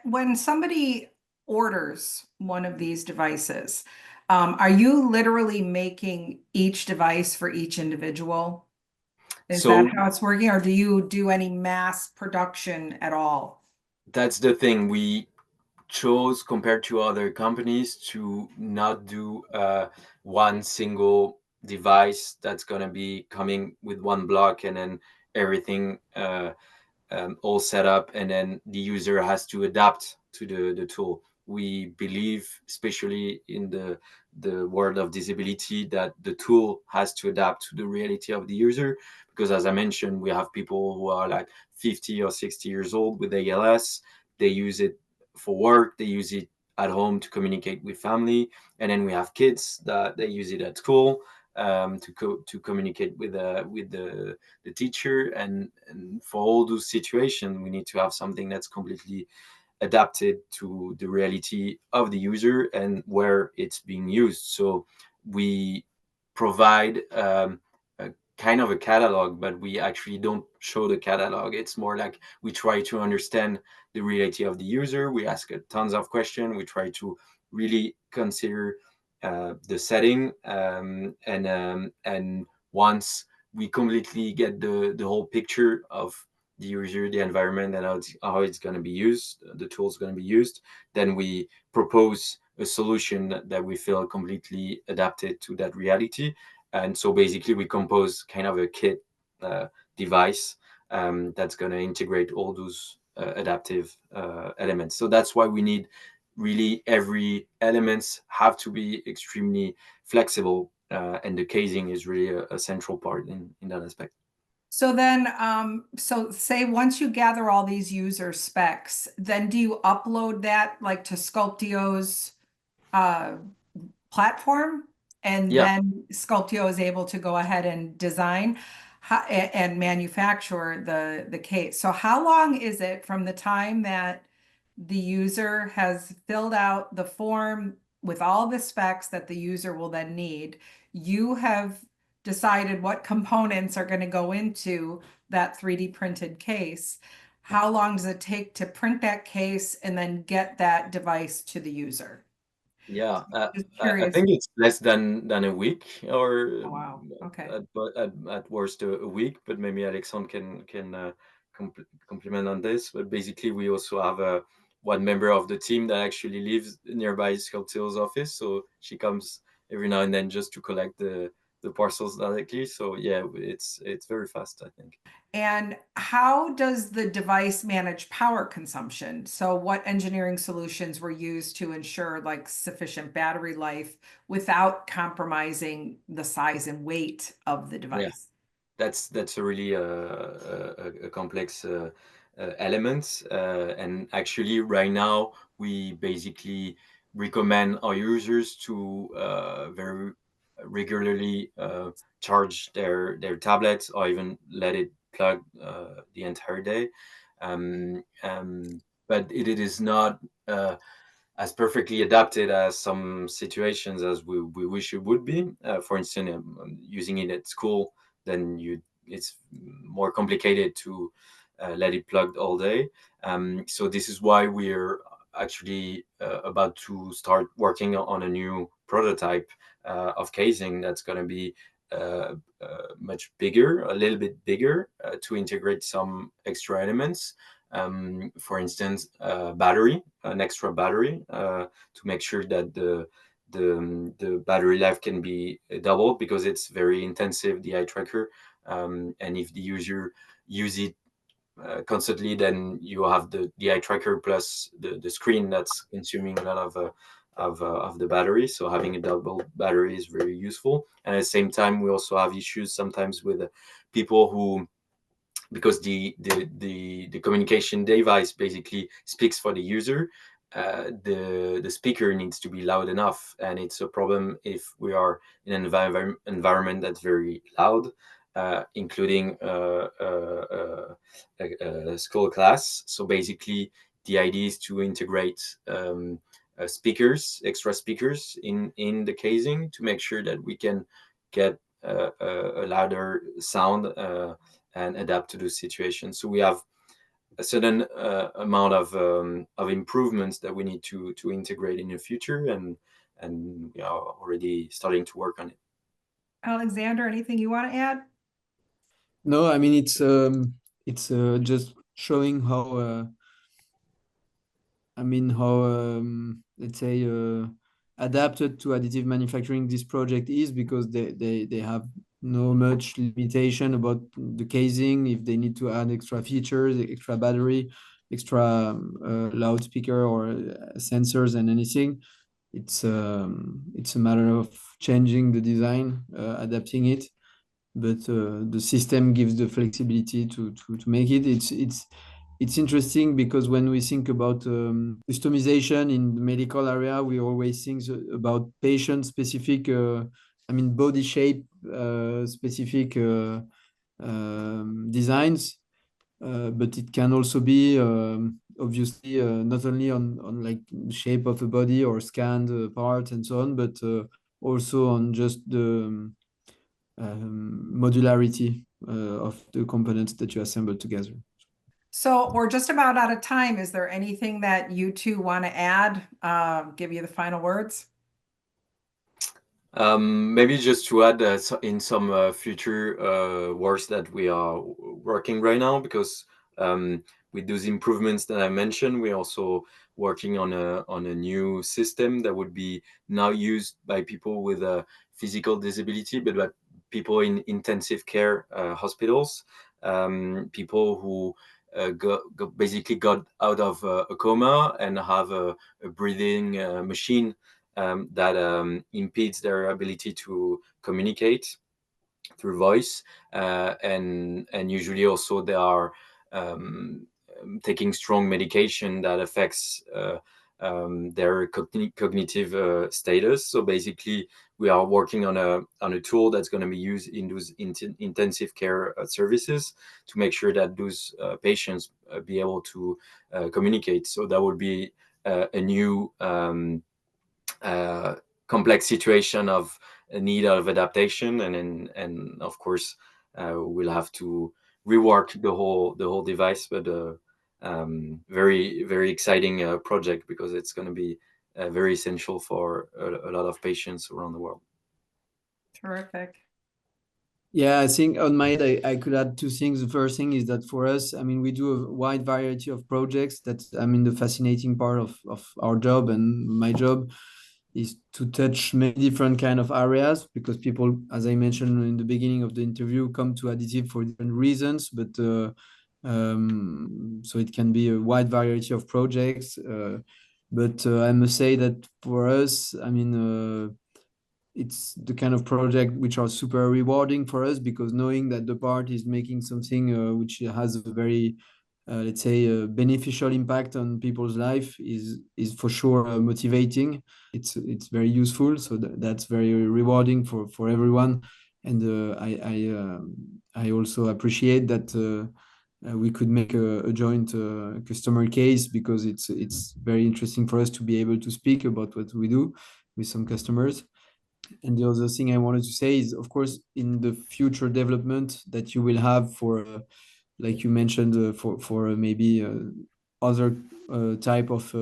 when somebody orders one of these devices, are you literally making each device for each individual? Is that So how it's working, or do you do any mass production at all? that's the thing. We chose, compared to other companies, to not do one single device that's going to be coming with one block and then everything all set up, and then the user has to adapt to the tool. We believe, especially in the world of disability, that the tool has to adapt to the reality of the user, because as I mentioned, we have people who are like 50 or 60 years old with ALS. They use it for work, they use it at home to communicate with family, and then we have kids that they use it at school to communicate with the teacher. And for all those situations, we need to have something that's completely adapted to the reality of the user and where it's being used. So we provide a kind of a catalog, but we actually don't show the catalog. It's more like we try to understand the reality of the user. We ask tons of questions. We try to really consider the setting, and once we completely get the whole picture of the user, the environment, and how it's going to be used, the tool's going to be used, then we propose a solution that we feel completely adapted to that reality. And so basically, we compose kind of a kit uh, device that's going to integrate all those adaptive elements. So that's why we need really every elements have to be extremely flexible, and the casing is really a central part in that aspect. So then, so say once you gather all these user specs, then do you upload that like to Sculptio's uh, platform? And Yeah. then Sculptio is able to go ahead and design and manufacture the case. So how long is it from the time that the user has filled out the form with all the specs that the user will then need? You have decided what components are going to go into that 3D printed case. How long does it take to print that case and then get that device to the user? Yeah, Just I curious. think it's less than a week, or Oh, wow. Okay. at worst a week. But maybe Alexandre can compliment on this. But basically, we also have a one member of the team that actually lives nearby Sculpteo's office, so she comes every now and then just to collect the parcels directly. So yeah, it's very fast, I think. And how does the device manage power consumption? So what engineering solutions were used to ensure like sufficient battery life without compromising the size and weight of the Yeah. device? That's a really a complex element, and actually right now we basically recommend our users to very regularly charge their tablets, or even let it plug the entire day. Um, um, but it is not as perfectly adapted as some situations as we wish it would be. For instance, using it at school, then it's more complicated to let it plugged all day. So this is why we're actually about to start working on a new prototype of casing that's going to be much bigger, a little bit bigger, to integrate some extra elements. For instance, battery, an extra battery, to make sure that the battery life can be doubled, because it's very intensive, the eye tracker. And if the user use it constantly, then you have the eye tracker plus the screen that's consuming a lot of the battery. So having a double battery is very useful. And at the same time, we also have issues sometimes with people who, because the communication device basically speaks for the user, the speaker needs to be loud enough, and it's a problem if we are in an environment that's very loud, including a school class. So basically, the idea is to integrate speakers, extra speakers in the casing, to make sure that we can get a louder sound and adapt to the situation. So we have a certain amount of improvements that we need to integrate in the future, and we are already starting to work on it. Alexander, anything you want to add? No, I mean it's just showing how let's say adapted to additive manufacturing this project is, because they have no much limitation about the casing. If they need to add extra features, extra battery, extra loudspeaker or sensors and anything, it's a matter of changing the design, adapting it, but the system gives the flexibility to make it. It's interesting because when we think about customization in the medical area, we always think about patient specific, body shape specific designs, but it can also be obviously not only on like shape of a body or scanned parts and so on, but also on just the modularity of the components that you assemble together. So we're just about out of time. Is there anything that you two want to add? Give you the final words? Maybe just to add in some future works that we are working right now, because with those improvements that I mentioned, we're also working on a new system that would be now used by people with a physical disability, but by people in intensive care hospitals, people who basically got out of a coma and have a breathing machine that impedes their ability to communicate through voice, and usually also they are um, taking strong medication that affects their cognitive status. So basically, we are working on a tool that's going to be used in those intensive care services to make sure that those patients be able to communicate. So that would be a new uh, complex situation of a need of adaptation, and of course we'll have to rework the whole device, but very very exciting project, because it's going to be very essential for a lot of patients around the world. Terrific. Yeah, I think on my end, I could add two things. The first thing is that for us, I mean, we do a wide variety of projects. That's, I mean, the fascinating part of our job and my job is to touch many different kind of areas, because people, as I mentioned in the beginning of the interview, come to additive for different reasons. But so it can be a wide variety of projects. But I must say that for us, I mean, it's the kind of project which are super rewarding for us, because knowing that the part is making something which has a very let's say beneficial impact on people's life is for sure motivating. It's very useful, so that's very rewarding for everyone. And I also appreciate that we could make a joint customer case, because it's very interesting for us to be able to speak about what we do with some customers. And the other thing I wanted to say is, of course, in the future development that you will have for, like you mentioned, for maybe other type of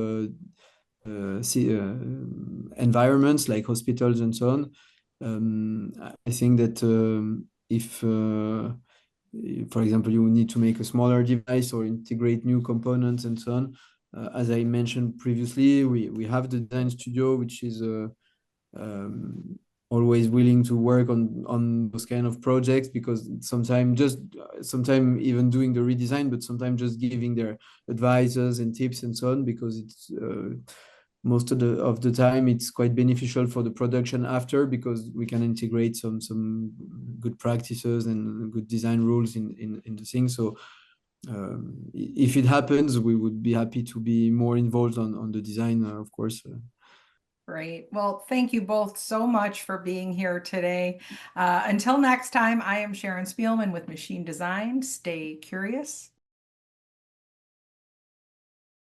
environments like hospitals and so on. I think that if, for example, you need to make a smaller device or integrate new components and so on, as I mentioned previously, we have the design studio, which is um, always willing to work on those kind of projects, because sometimes even doing the redesign, but sometimes just giving their advices and tips and so on, because it's most of the time it's quite beneficial for the production after, because we can integrate some good practices and good design rules in the thing. So if it happens, we would be happy to be more involved on the design, of course. Great. Well, thank you both so much for being here today. Until next time, I am Sharon Spielman with Machine Design. Stay curious.